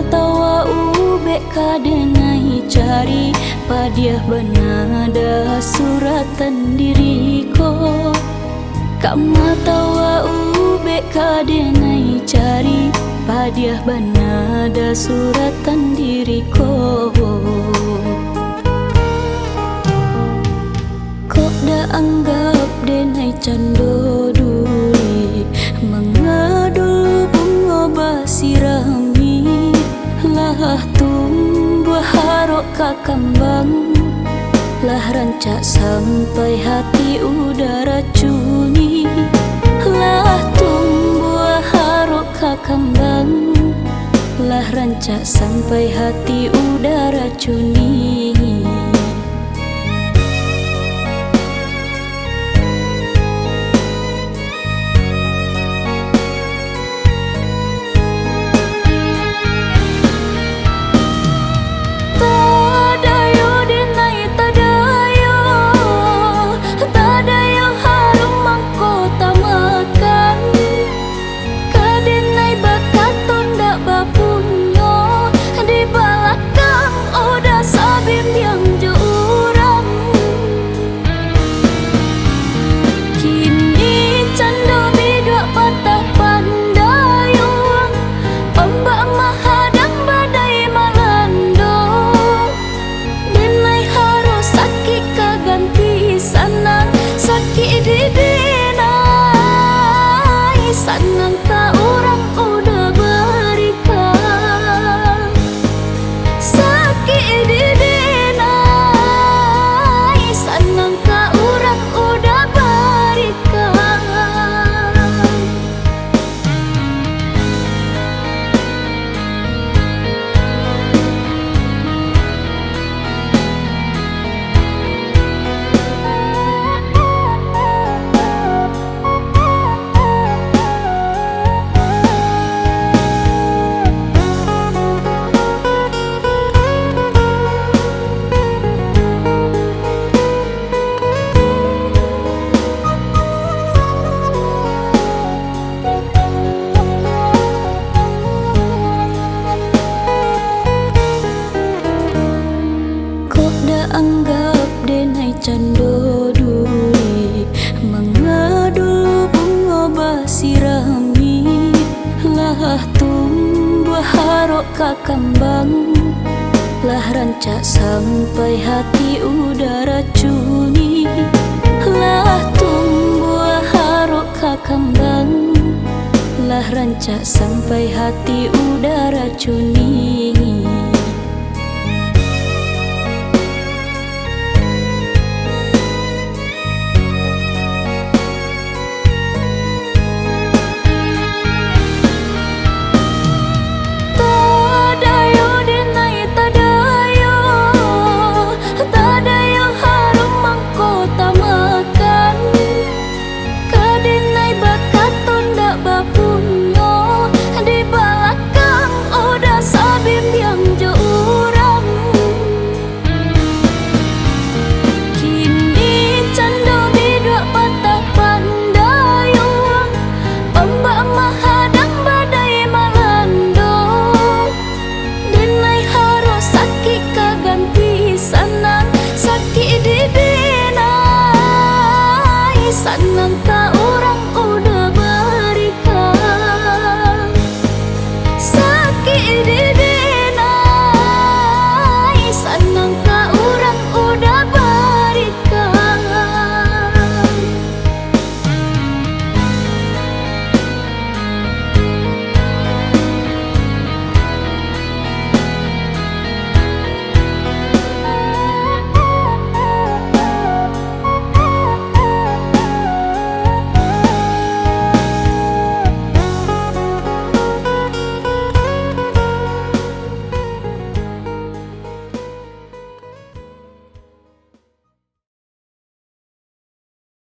tawa ube kadenai cari padiah benada suratan diriko. Kama tawa ube kadenai cari padiah benada suratan diriko. Kok da anggap denai cando duri mengadul bunga basirami. Lah tumbuh harok kakambang, lah rancak sampai hati udah racuni. Lah tumbuh harok kakambang, lah rancak sampai hati udah racuni. Sanang ka orang udah berikan, sakit di denai. Sanang ka orang udah berikan. Anggap denai cando duri mengadul bunga basirami. Lah tumbuh harok kakambang, lah rancak sampai hati udah racuni. Lah tumbuh harok kakambang, lah rancak sampai hati udah racuni.